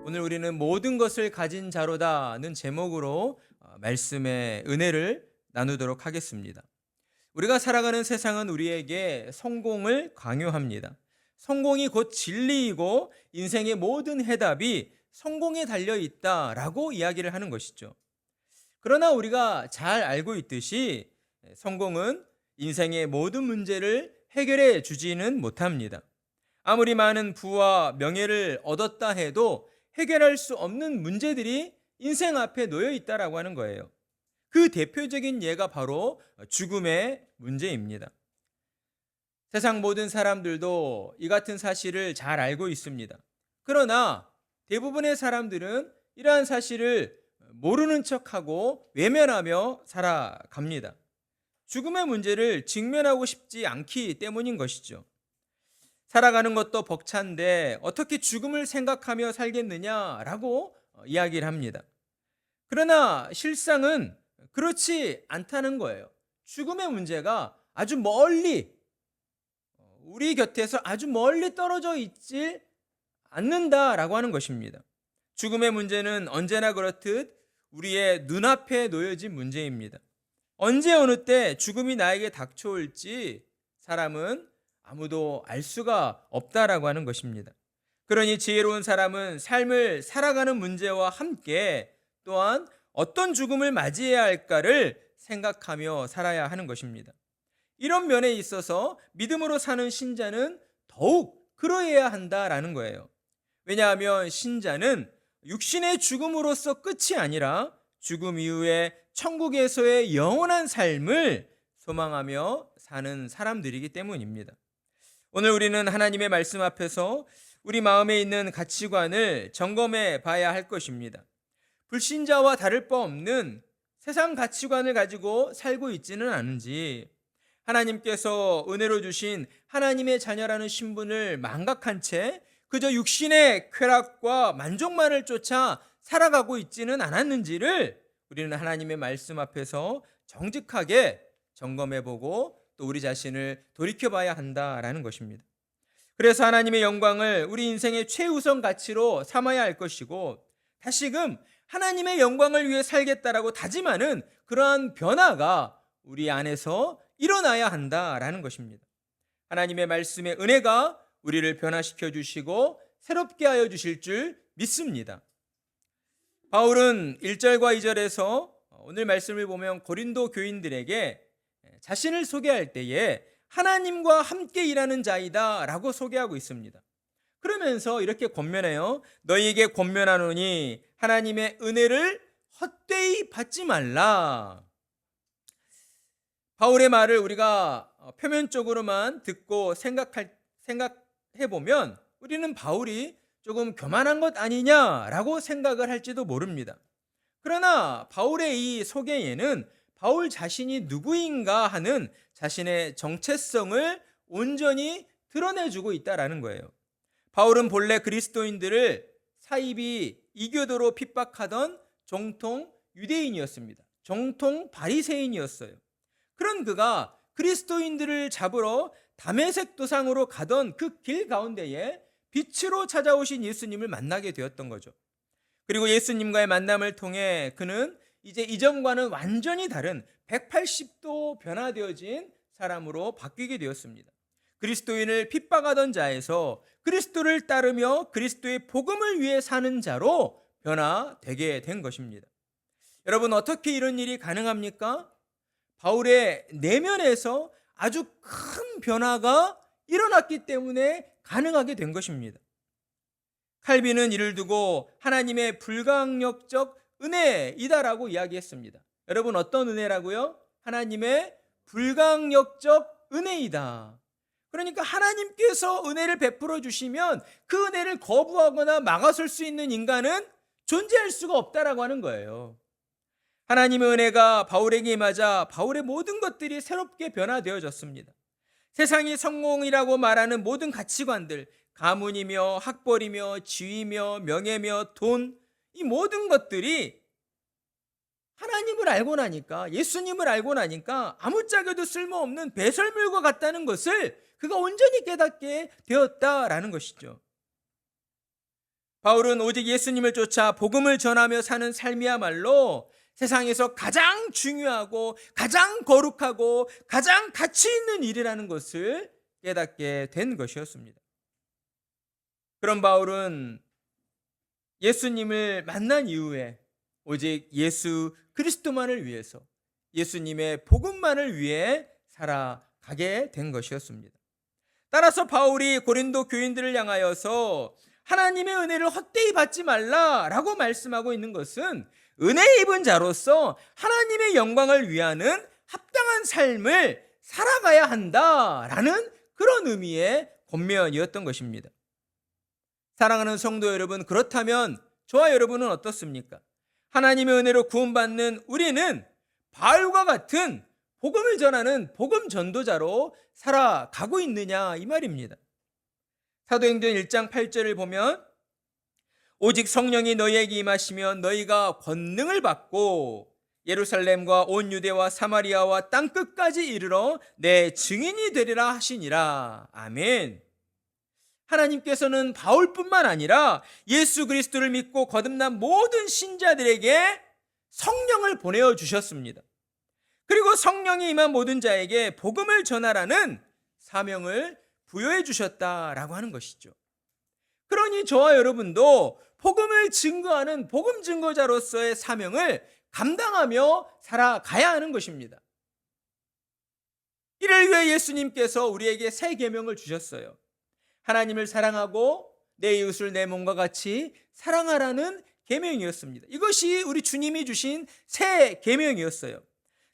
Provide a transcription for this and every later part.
오늘 우리는 모든 것을 가진 자로다는 제목으로 말씀의 은혜를 나누도록 하겠습니다. 우리가 살아가는 세상은 우리에게 성공을 강요합니다. 성공이 곧 진리이고 인생의 모든 해답이 성공에 달려 있다라고 이야기를 하는 것이죠. 그러나 우리가 잘 알고 있듯이 성공은 인생의 모든 문제를 해결해 주지는 못합니다. 아무리 많은 부와 명예를 얻었다 해도 해결할 수 없는 문제들이 인생 앞에 놓여 있다라고 하는 거예요. 그 대표적인 예가 바로 죽음의 문제입니다. 세상 모든 사람들도 이 같은 사실을 잘 알고 있습니다. 그러나 대부분의 사람들은 이러한 사실을 모르는 척하고 외면하며 살아갑니다. 죽음의 문제를 직면하고 싶지 않기 때문인 것이죠. 살아가는 것도 벅찬데 어떻게 죽음을 생각하며 살겠느냐라고 이야기를 합니다. 그러나 실상은 그렇지 않다는 거예요. 죽음의 문제가 아주 멀리, 우리 곁에서 아주 멀리 떨어져 있지 않는다라고 하는 것입니다. 죽음의 문제는 언제나 그렇듯 우리의 눈앞에 놓여진 문제입니다. 언제 어느 때 죽음이 나에게 닥쳐올지 사람은 아무도 알 수가 없다라고 하는 것입니다. 그러니 지혜로운 사람은 삶을 살아가는 문제와 함께 또한 어떤 죽음을 맞이해야 할까를 생각하며 살아야 하는 것입니다. 이런 면에 있어서 믿음으로 사는 신자는 더욱 그러해야 한다라는 거예요. 왜냐하면 신자는 육신의 죽음으로서 끝이 아니라 죽음 이후에 천국에서의 영원한 삶을 소망하며 사는 사람들이기 때문입니다. 오늘 우리는 하나님의 말씀 앞에서 우리 마음에 있는 가치관을 점검해 봐야 할 것입니다. 불신자와 다를 바 없는 세상 가치관을 가지고 살고 있지는 않은지, 하나님께서 은혜로 주신 하나님의 자녀라는 신분을 망각한 채 그저 육신의 쾌락과 만족만을 쫓아 살아가고 있지는 않았는지를 우리는 하나님의 말씀 앞에서 정직하게 점검해보고 또 우리 자신을 돌이켜봐야 한다라는 것입니다. 그래서 하나님의 영광을 우리 인생의 최우선 가치로 삼아야 할 것이고, 다시금 하나님의 영광을 위해 살겠다라고 다짐하는 그러한 변화가 우리 안에서 일어나야 한다라는 것입니다. 하나님의 말씀의 은혜가 우리를 변화시켜 주시고 새롭게 하여 주실 줄 믿습니다. 바울은 1절과 2절에서 오늘 말씀을 보면 고린도 교인들에게 자신을 소개할 때에 하나님과 함께 일하는 자이다 라고 소개하고 있습니다. 그러면서 이렇게 권면해요. 너희에게 권면하노니 하나님의 은혜를 헛되이 받지 말라. 바울의 말을 우리가 표면적으로만 듣고 생각해보면 우리는 바울이 조금 교만한 것 아니냐라고 생각을 할지도 모릅니다. 그러나 바울의 이 소개에는 바울 자신이 누구인가 하는 자신의 정체성을 온전히 드러내주고 있다라는 거예요. 바울은 본래 그리스도인들을 사이비 이교도로 핍박하던 정통 유대인이었습니다. 정통 바리새인이었어요. 그런 그가 그리스도인들을 잡으러 다메섹 도상으로 가던 그 길 가운데에 빛으로 찾아오신 예수님을 만나게 되었던 거죠. 그리고 예수님과의 만남을 통해 그는 이제 이전과는 완전히 다른 180도 변화되어진 사람으로 바뀌게 되었습니다. 그리스도인을 핍박하던 자에서 그리스도를 따르며 그리스도의 복음을 위해 사는 자로 변화되게 된 것입니다. 여러분, 어떻게 이런 일이 가능합니까? 바울의 내면에서 아주 큰 변화가 일어났기 때문에 가능하게 된 것입니다. 칼빈은 이를 두고 하나님의 불가항력적 은혜이다라고 이야기했습니다. 여러분, 어떤 은혜라고요? 하나님의 불가항력적 은혜이다. 그러니까 하나님께서 은혜를 베풀어 주시면 그 은혜를 거부하거나 막아설 수 있는 인간은 존재할 수가 없다라고 하는 거예요. 하나님의 은혜가 바울에게 임하자 바울의 모든 것들이 새롭게 변화되어졌습니다. 세상이 성공이라고 말하는 모든 가치관들, 가문이며 학벌이며 지위며 명예며 돈, 이 모든 것들이 하나님을 알고 나니까, 예수님을 알고 나니까 아무짝에도 쓸모없는 배설물과 같다는 것을 그가 온전히 깨닫게 되었다라는 것이죠. 바울은 오직 예수님을 쫓아 복음을 전하며 사는 삶이야말로 세상에서 가장 중요하고 가장 거룩하고 가장 가치 있는 일이라는 것을 깨닫게 된 것이었습니다. 그런 바울은 예수님을 만난 이후에 오직 예수 그리스도만을 위해서, 예수님의 복음만을 위해 살아가게 된 것이었습니다. 따라서 바울이 고린도 교인들을 향하여서 하나님의 은혜를 헛되이 받지 말라라고 말씀하고 있는 것은 은혜 입은 자로서 하나님의 영광을 위하는 합당한 삶을 살아가야 한다라는 그런 의미의 권면이었던 것입니다. 사랑하는 성도 여러분, 그렇다면 저와 여러분은 어떻습니까? 하나님의 은혜로 구원받는 우리는 바울과 같은 복음을 전하는 복음 전도자로 살아가고 있느냐 이 말입니다. 사도행전 1장 8절을 보면 오직 성령이 너희에게 임하시면 너희가 권능을 받고 예루살렘과 온 유대와 사마리아와 땅끝까지 이르러 내 증인이 되리라 하시니라. 아멘. 하나님께서는 바울뿐만 아니라 예수 그리스도를 믿고 거듭난 모든 신자들에게 성령을 보내어 주셨습니다. 그리고 성령이 임한 모든 자에게 복음을 전하라는 사명을 부여해 주셨다라고 하는 것이죠. 그러니 저와 여러분도 복음을 증거하는 복음 증거자로서의 사명을 감당하며 살아가야 하는 것입니다. 이를 위해 예수님께서 우리에게 새 계명을 주셨어요. 하나님을 사랑하고 내 이웃을 내 몸과 같이 사랑하라는 계명이었습니다. 이것이 우리 주님이 주신 새 계명이었어요.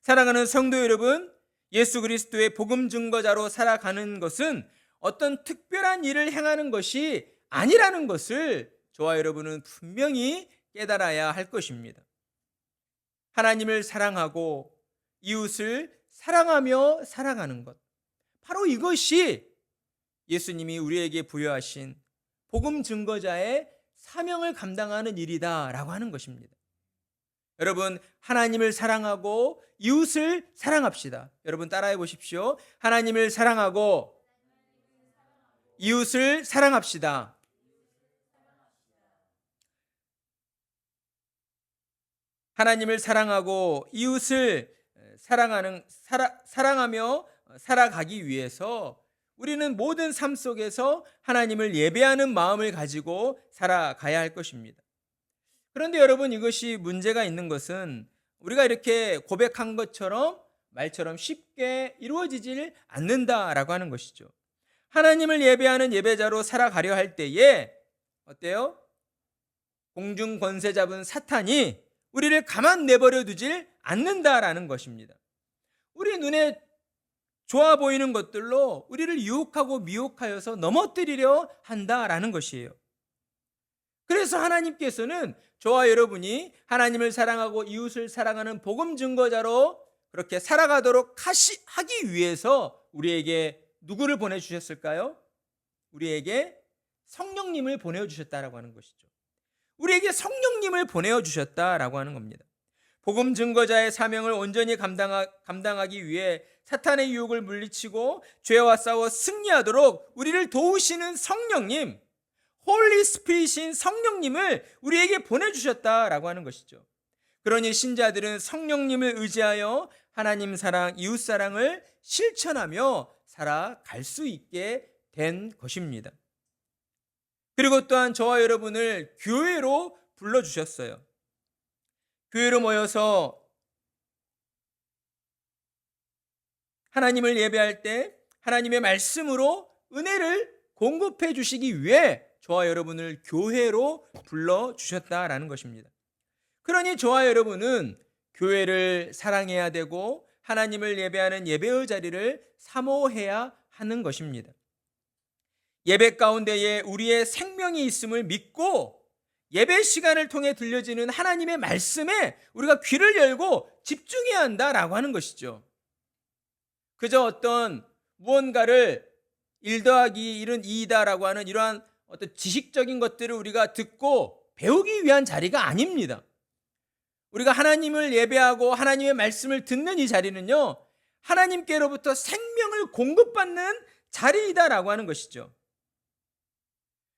사랑하는 성도 여러분, 예수 그리스도의 복음 증거자로 살아가는 것은 어떤 특별한 일을 행하는 것이 아니라는 것을 저와 여러분은 분명히 깨달아야 할 것입니다. 하나님을 사랑하고 이웃을 사랑하며 살아가는 것, 바로 이것이 예수님이 우리에게 부여하신 복음 증거자의 사명을 감당하는 일이다라고 하는 것입니다. 여러분, 하나님을 사랑하고 이웃을 사랑합시다. 여러분 따라해 보십시오. 하나님을 사랑하고 이웃을 사랑합시다. 하나님을 사랑하고 이웃을 사랑하며 살아가기 위해서 우리는 모든 삶 속에서 하나님을 예배하는 마음을 가지고 살아가야 할 것입니다. 그런데 여러분, 이것이 문제가 있는 것은 우리가 이렇게 고백한 것처럼 말처럼 쉽게 이루어지질 않는다라고 하는 것이죠. 하나님을 예배하는 예배자로 살아가려 할 때에 어때요? 공중 권세 잡은 사탄이 우리를 가만 내버려 두질 않는다라는 것입니다. 우리 눈에 좋아 보이는 것들로 우리를 유혹하고 미혹하여서 넘어뜨리려 한다라는 것이에요. 그래서 하나님께서는 저와 여러분이 하나님을 사랑하고 이웃을 사랑하는 복음 증거자로 그렇게 살아가도록 하기 위해서 우리에게 누구를 보내주셨을까요? 우리에게 성령님을 보내주셨다라고 하는 것이죠. 우리에게 성령님을 보내주셨다라고 하는 겁니다. 복음 증거자의 사명을 온전히 감당하기 위해 사탄의 유혹을 물리치고 죄와 싸워 승리하도록 우리를 도우시는 성령님, 홀리 스피릿인 성령님을 우리에게 보내주셨다라고 하는 것이죠. 그러니 신자들은 성령님을 의지하여 하나님 사랑, 이웃 사랑을 실천하며 살아갈 수 있게 된 것입니다. 그리고 또한 저와 여러분을 교회로 불러주셨어요. 교회로 모여서 하나님을 예배할 때 하나님의 말씀으로 은혜를 공급해 주시기 위해 저와 여러분을 교회로 불러주셨다라는 것입니다. 그러니 저와 여러분은 교회를 사랑해야 되고 하나님을 예배하는 예배의 자리를 사모해야 하는 것입니다. 예배 가운데에 우리의 생명이 있음을 믿고 예배 시간을 통해 들려지는 하나님의 말씀에 우리가 귀를 열고 집중해야 한다라고 하는 것이죠. 그저 어떤 무언가를 1 더하기 1은 2다라고 하는 이러한 어떤 지식적인 것들을 우리가 듣고 배우기 위한 자리가 아닙니다. 우리가 하나님을 예배하고 하나님의 말씀을 듣는 이 자리는요, 하나님께로부터 생명을 공급받는 자리이다라고 하는 것이죠.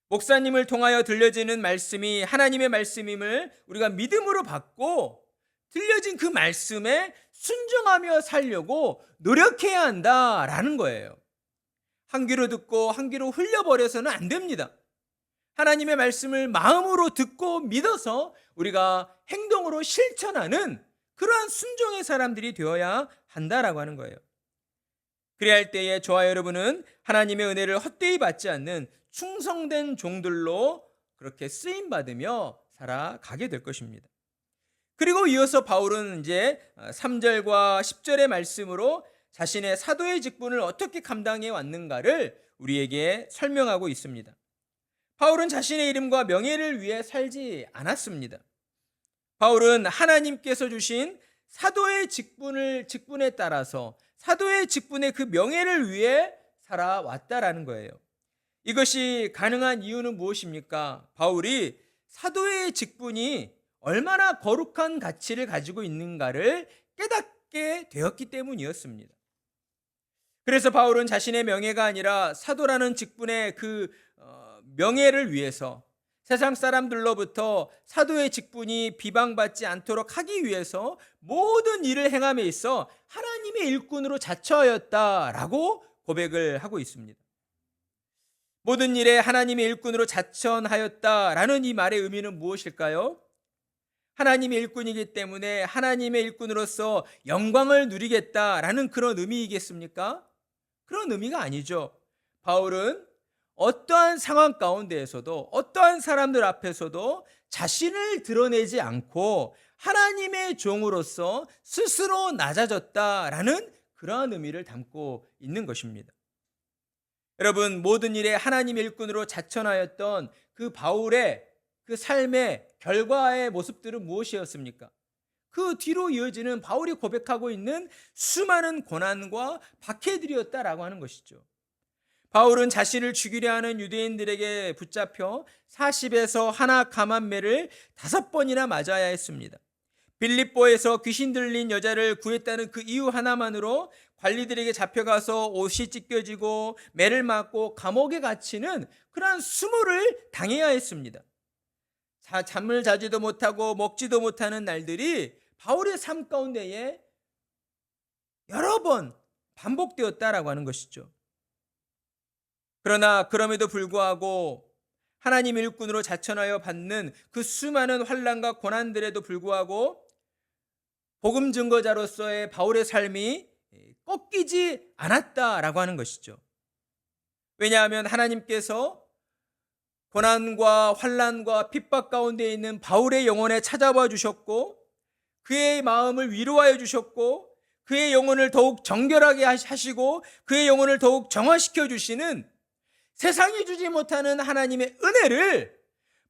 목사님을 통하여 들려지는 말씀이 하나님의 말씀임을 우리가 믿음으로 받고 들려진 그 말씀에 순종하며 살려고 노력해야 한다라는 거예요. 한 귀로 듣고 한 귀로 흘려버려서는 안 됩니다. 하나님의 말씀을 마음으로 듣고 믿어서 우리가 행동으로 실천하는 그러한 순종의 사람들이 되어야 한다라고 하는 거예요. 그래야 할 때에 저와 여러분은 하나님의 은혜를 헛되이 받지 않는 충성된 종들로 그렇게 쓰임받으며 살아가게 될 것입니다. 그리고 이어서 바울은 이제 3절과 10절의 말씀으로 자신의 사도의 직분을 어떻게 감당해 왔는가를 우리에게 설명하고 있습니다. 바울은 자신의 이름과 명예를 위해 살지 않았습니다. 바울은 하나님께서 주신 사도의 직분에 따라서 사도의 직분의 그 명예를 위해 살아왔다라는 거예요. 이것이 가능한 이유는 무엇입니까? 바울이 사도의 직분이 얼마나 거룩한 가치를 가지고 있는가를 깨닫게 되었기 때문이었습니다. 그래서 바울은 자신의 명예가 아니라 사도라는 직분의 그 명예를 위해서 세상 사람들로부터 사도의 직분이 비방받지 않도록 하기 위해서 모든 일을 행함에 있어 하나님의 일꾼으로 자처하였다라고 고백을 하고 있습니다. 모든 일에 하나님의 일꾼으로 자처하였다라는 이 말의 의미는 무엇일까요? 하나님의 일꾼이기 때문에 하나님의 일꾼으로서 영광을 누리겠다라는 그런 의미이겠습니까? 그런 의미가 아니죠. 바울은 어떠한 상황 가운데에서도 어떠한 사람들 앞에서도 자신을 드러내지 않고 하나님의 종으로서 스스로 낮아졌다라는 그러한 의미를 담고 있는 것입니다. 여러분, 모든 일에 하나님의 일꾼으로 자천하였던 그 바울의 그 삶의 결과의 모습들은 무엇이었습니까? 그 뒤로 이어지는 바울이 고백하고 있는 수많은 고난과 박해들이었다라고 하는 것이죠. 바울은 자신을 죽이려 하는 유대인들에게 붙잡혀 40에서 하나 감한매를 5번이나 맞아야 했습니다. 빌립보에서 귀신 들린 여자를 구했다는 그 이유 하나만으로 관리들에게 잡혀가서 옷이 찢겨지고 매를 맞고 감옥에 갇히는 그러한 수모를 당해야 했습니다. 잠을 자지도 못하고 먹지도 못하는 날들이 바울의 삶 가운데에 여러 번 반복되었다라고 하는 것이죠. 그러나 그럼에도 불구하고 하나님의 일꾼으로 자천하여 받는 그 수많은 환난과 고난들에도 불구하고 복음 증거자로서의 바울의 삶이 꺾이지 않았다라고 하는 것이죠. 왜냐하면 하나님께서 고난과 환난과 핍박 가운데 있는 바울의 영혼에 찾아와 주셨고 그의 마음을 위로하여 주셨고 그의 영혼을 더욱 정결하게 하시고 그의 영혼을 더욱 정화시켜 주시는 세상이 주지 못하는 하나님의 은혜를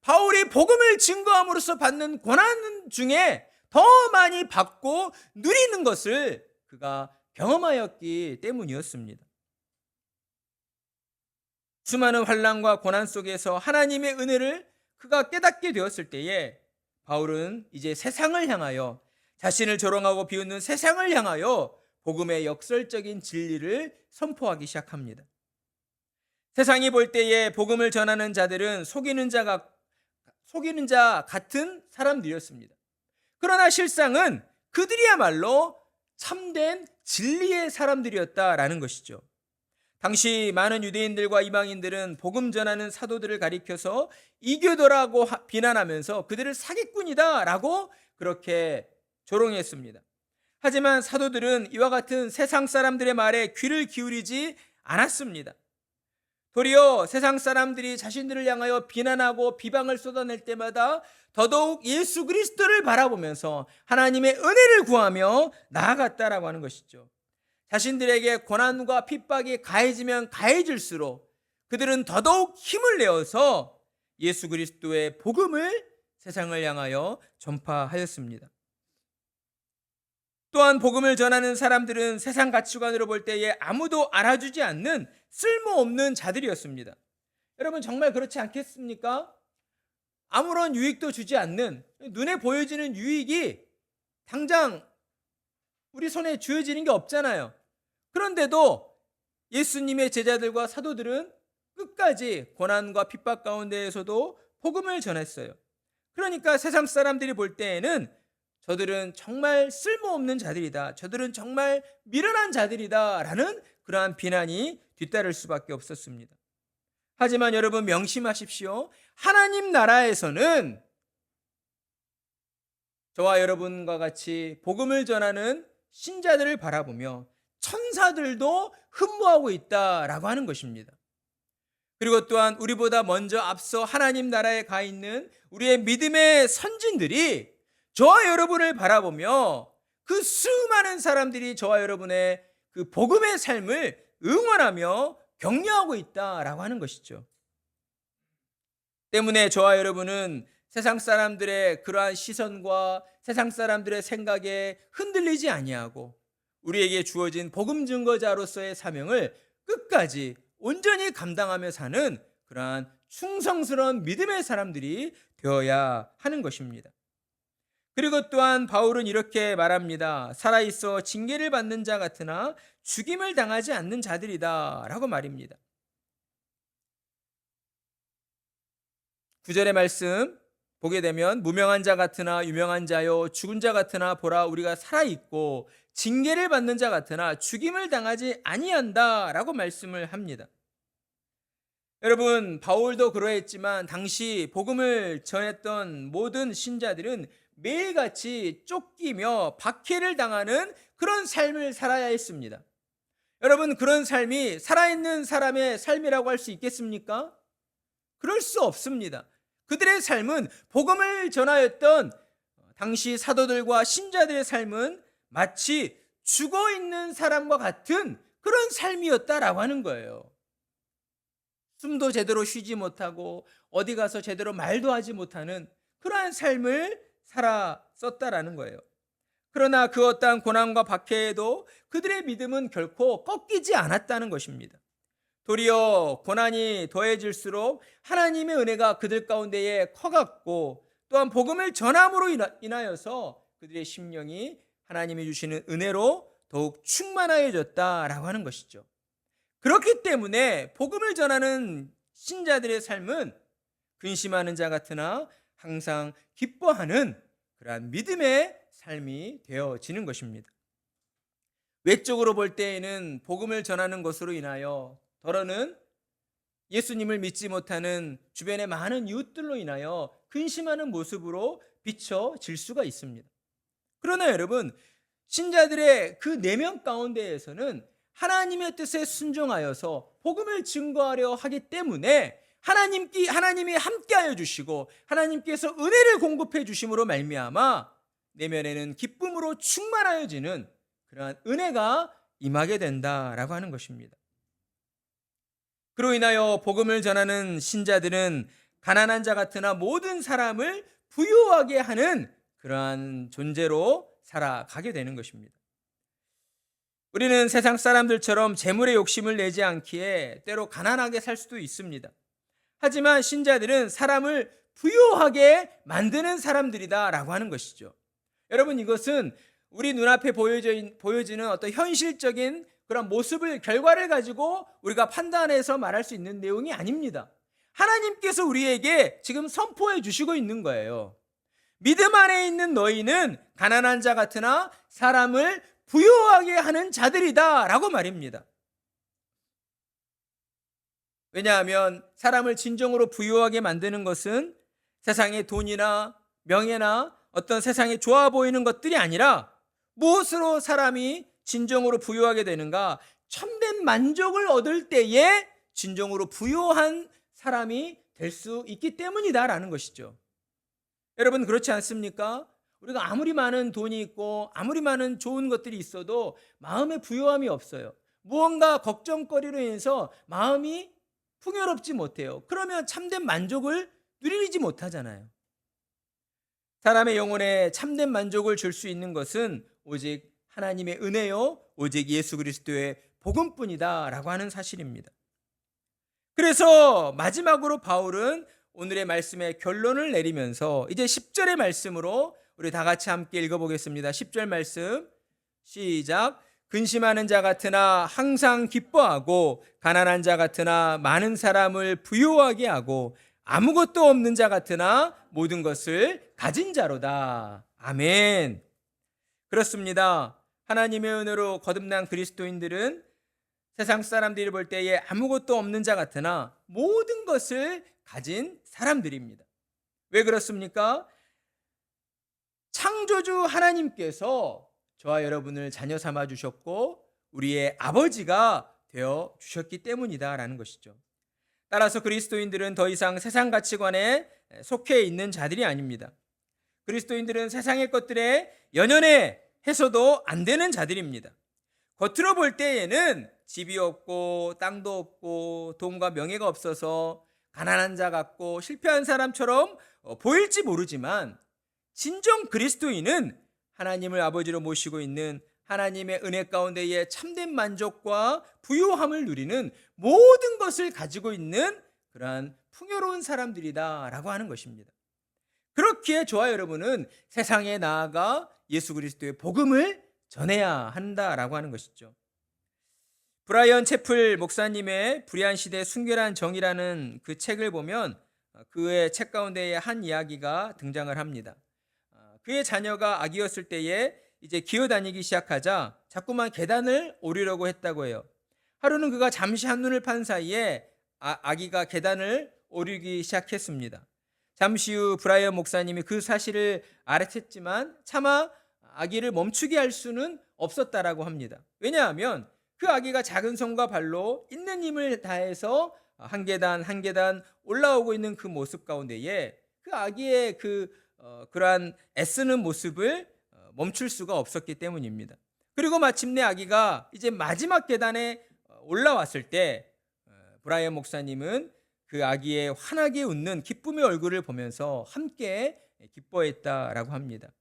바울이 복음을 증거함으로써 받는 고난 중에 더 많이 받고 누리는 것을 그가 경험하였기 때문이었습니다. 수많은 환난과 고난 속에서 하나님의 은혜를 그가 깨닫게 되었을 때에 바울은 이제 세상을 향하여 자신을 조롱하고 비웃는 세상을 향하여 복음의 역설적인 진리를 선포하기 시작합니다. 세상이 볼 때에 복음을 전하는 자들은 속이는 자 같은 사람들이었습니다. 그러나 실상은 그들이야말로 참된 진리의 사람들이었다라는 것이죠. 당시 많은 유대인들과 이방인들은 복음 전하는 사도들을 가리켜서 이교도라고 비난하면서 그들을 사기꾼이다라고 그렇게 조롱했습니다. 하지만 사도들은 이와 같은 세상 사람들의 말에 귀를 기울이지 않았습니다. 도리어 세상 사람들이 자신들을 향하여 비난하고 비방을 쏟아낼 때마다 더더욱 예수 그리스도를 바라보면서 하나님의 은혜를 구하며 나아갔다라고 하는 것이죠. 자신들에게 고난과 핍박이 가해지면 가해질수록 그들은 더더욱 힘을 내어서 예수 그리스도의 복음을 세상을 향하여 전파하였습니다. 또한 복음을 전하는 사람들은 세상 가치관으로 볼 때에 아무도 알아주지 않는 쓸모없는 자들이었습니다. 여러분 정말 그렇지 않겠습니까? 아무런 유익도 주지 않는 눈에 보여지는 유익이 당장 우리 손에 쥐어지는 게 없잖아요. 그런데도 예수님의 제자들과 사도들은 끝까지 고난과 핍박 가운데에서도 복음을 전했어요. 그러니까 세상 사람들이 볼 때에는 저들은 정말 쓸모없는 자들이다, 저들은 정말 미련한 자들이다 라는 그러한 비난이 뒤따를 수밖에 없었습니다. 하지만 여러분 명심하십시오. 하나님 나라에서는 저와 여러분과 같이 복음을 전하는 신자들을 바라보며 천사들도 흠모하고 있다라고 하는 것입니다. 그리고 또한 우리보다 먼저 앞서 하나님 나라에 가 있는 우리의 믿음의 선진들이 저와 여러분을 바라보며 그 수많은 사람들이 저와 여러분의 그 복음의 삶을 응원하며 격려하고 있다라고 하는 것이죠. 때문에 저와 여러분은 세상 사람들의 그러한 시선과 세상 사람들의 생각에 흔들리지 아니하고 우리에게 주어진 복음 증거자로서의 사명을 끝까지 온전히 감당하며 사는 그러한 충성스러운 믿음의 사람들이 되어야 하는 것입니다. 그리고 또한 바울은 이렇게 말합니다. 살아있어 징계를 받는 자 같으나 죽임을 당하지 않는 자들이다 라고 말입니다. 9절의 말씀 보게 되면 무명한 자 같으나 유명한 자요 죽은 자 같으나 보라 우리가 살아있고 징계를 받는 자 같으나 죽임을 당하지 아니한다 라고 말씀을 합니다. 여러분 바울도 그러했지만 당시 복음을 전했던 모든 신자들은 매일같이 쫓기며 박해를 당하는 그런 삶을 살아야 했습니다. 여러분 그런 삶이 살아있는 사람의 삶이라고 할 수 있겠습니까? 그럴 수 없습니다. 그들의 삶은 복음을 전하였던 당시 사도들과 신자들의 삶은 마치 죽어있는 사람과 같은 그런 삶이었다라고 하는 거예요. 숨도 제대로 쉬지 못하고 어디 가서 제대로 말도 하지 못하는 그러한 삶을 살았었다라는 거예요. 그러나 그 어떠한 고난과 박해에도 그들의 믿음은 결코 꺾이지 않았다는 것입니다. 도리어 고난이 더해질수록 하나님의 은혜가 그들 가운데에 커갔고 또한 복음을 전함으로 인하여서 그들의 심령이 하나님이 주시는 은혜로 더욱 충만하여졌다라고 하는 것이죠. 그렇기 때문에 복음을 전하는 신자들의 삶은 근심하는 자 같으나 항상 기뻐하는 그러한 믿음의 삶이 되어지는 것입니다. 외적으로 볼 때에는 복음을 전하는 것으로 인하여 더러는 예수님을 믿지 못하는 주변의 많은 이웃들로 인하여 근심하는 모습으로 비춰질 수가 있습니다. 그러나 여러분 신자들의 그 내면 가운데에서는 하나님의 뜻에 순종하여서 복음을 증거하려 하기 때문에 하나님이 함께하여 주시고 하나님께서 은혜를 공급해 주심으로 말미암아 내면에는 기쁨으로 충만하여지는 그러한 은혜가 임하게 된다라고 하는 것입니다. 그로 인하여 복음을 전하는 신자들은 가난한 자 같으나 모든 사람을 부유하게 하는 그러한 존재로 살아가게 되는 것입니다. 우리는 세상 사람들처럼 재물의 욕심을 내지 않기에 때로 가난하게 살 수도 있습니다. 하지만 신자들은 사람을 부유하게 만드는 사람들이다라고 하는 것이죠. 여러분 이것은 우리 눈앞에 보여지는 어떤 현실적인 그런 모습을 결과를 가지고 우리가 판단해서 말할 수 있는 내용이 아닙니다. 하나님께서 우리에게 지금 선포해 주시고 있는 거예요. 믿음 안에 있는 너희는 가난한 자 같으나 사람을 부유하게 하는 자들이다 라고 말입니다. 왜냐하면 사람을 진정으로 부유하게 만드는 것은 세상의 돈이나 명예나 어떤 세상에 좋아 보이는 것들이 아니라 무엇으로 사람이 진정으로 부유하게 되는가? 참된 만족을 얻을 때에 진정으로 부유한 사람이 될 수 있기 때문이다라는 것이죠. 여러분 그렇지 않습니까? 우리가 아무리 많은 돈이 있고 아무리 많은 좋은 것들이 있어도 마음에 부유함이 없어요. 무언가 걱정거리로 인해서 마음이 풍요롭지 못해요. 그러면 참된 만족을 누리지 못하잖아요. 사람의 영혼에 참된 만족을 줄 수 있는 것은 오직 하나님의 은혜요, 오직 예수 그리스도의 복음뿐이다 라고 하는 사실입니다. 그래서 마지막으로 바울은 오늘의 말씀에 결론을 내리면서 이제 10절의 말씀으로 우리 다 같이 함께 읽어보겠습니다. 10절 말씀 시작. 근심하는 자 같으나 항상 기뻐하고 가난한 자 같으나 많은 사람을 부유하게 하고 아무것도 없는 자 같으나 모든 것을 가진 자로다. 아멘. 그렇습니다. 하나님의 은혜로 거듭난 그리스도인들은 세상 사람들이 볼 때에 아무것도 없는 자 같으나 모든 것을 가진 사람들입니다. 왜 그렇습니까? 창조주 하나님께서 저와 여러분을 자녀 삼아 주셨고 우리의 아버지가 되어 주셨기 때문이다라는 것이죠. 따라서 그리스도인들은 더 이상 세상 가치관에 속해 있는 자들이 아닙니다. 그리스도인들은 세상의 것들에 연연해 해서도 안 되는 자들입니다. 겉으로 볼 때에는 집이 없고 땅도 없고 돈과 명예가 없어서 가난한 자 같고 실패한 사람처럼 보일지 모르지만 진정 그리스도인은 하나님을 아버지로 모시고 있는 하나님의 은혜 가운데에 참된 만족과 부유함을 누리는 모든 것을 가지고 있는 그러한 풍요로운 사람들이다라고 하는 것입니다. 그렇기에 저와 여러분은 세상에 나아가 예수 그리스도의 복음을 전해야 한다라고 하는 것이죠. 브라이언 채플 목사님의 불의한 시대 순결한 정의라는 그 책을 보면 그의 책 가운데에 한 이야기가 등장을 합니다. 그의 자녀가 아기였을 때에 이제 기어다니기 시작하자 자꾸만 계단을 오르려고 했다고 해요. 하루는 그가 잠시 한눈을 판 사이에 아기가 계단을 오르기 시작했습니다. 잠시 후 브라이언 목사님이 그 사실을 알아챘지만 차마 아기를 멈추게 할 수는 없었다라고 합니다. 왜냐하면 그 아기가 작은 손과 발로 있는 힘을 다해서 한 계단 한 계단 올라오고 있는 그 모습 가운데에 그 아기의 그러한 애쓰는 모습을 멈출 수가 없었기 때문입니다. 그리고 마침내 아기가 이제 마지막 계단에 올라왔을 때 브라이언 목사님은 그 아기의 환하게 웃는 기쁨의 얼굴을 보면서 함께 기뻐했다라고 합니다.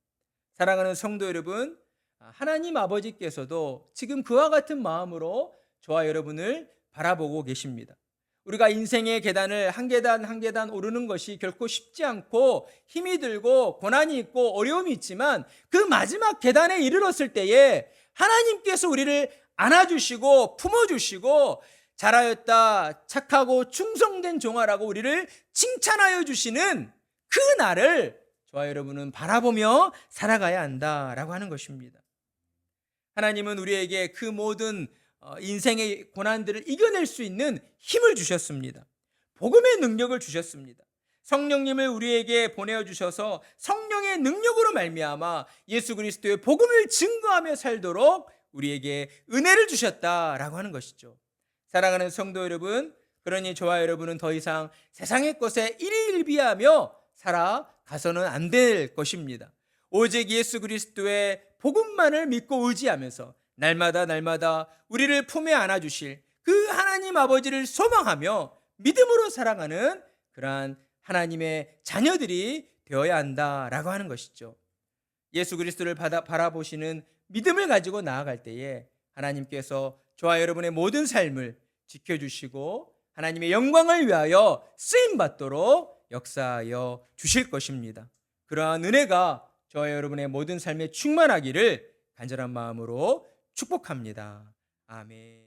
사랑하는 성도 여러분, 하나님 아버지께서도 지금 그와 같은 마음으로 저와 여러분을 바라보고 계십니다. 우리가 인생의 계단을 한 계단 한 계단 오르는 것이 결코 쉽지 않고 힘이 들고 고난이 있고 어려움이 있지만 그 마지막 계단에 이르렀을 때에 하나님께서 우리를 안아주시고 품어주시고 잘하였다 착하고 충성된 종아라고 우리를 칭찬하여 주시는 그 날을 저와 여러분은 바라보며 살아가야 한다라고 하는 것입니다. 하나님은 우리에게 그 모든 인생의 고난들을 이겨낼 수 있는 힘을 주셨습니다. 복음의 능력을 주셨습니다. 성령님을 우리에게 보내어 주셔서 성령의 능력으로 말미암아 예수 그리스도의 복음을 증거하며 살도록 우리에게 은혜를 주셨다라고 하는 것이죠. 사랑하는 성도 여러분, 그러니 저와 여러분은 더 이상 세상의 것에 일희일비하며 살아가서는 안 될 것입니다. 오직 예수 그리스도의 복음만을 믿고 의지하면서 날마다 우리를 품에 안아주실 그 하나님 아버지를 소망하며 믿음으로 살아가는 그러한 하나님의 자녀들이 되어야 한다라고 하는 것이죠. 예수 그리스도를 바라보시는 믿음을 가지고 나아갈 때에 하나님께서 저와 여러분의 모든 삶을 지켜주시고 하나님의 영광을 위하여 쓰임받도록 역사하여 주실 것입니다. 그러한 은혜가 저와 여러분의 모든 삶에 충만하기를 간절한 마음으로 축복합니다. 아멘.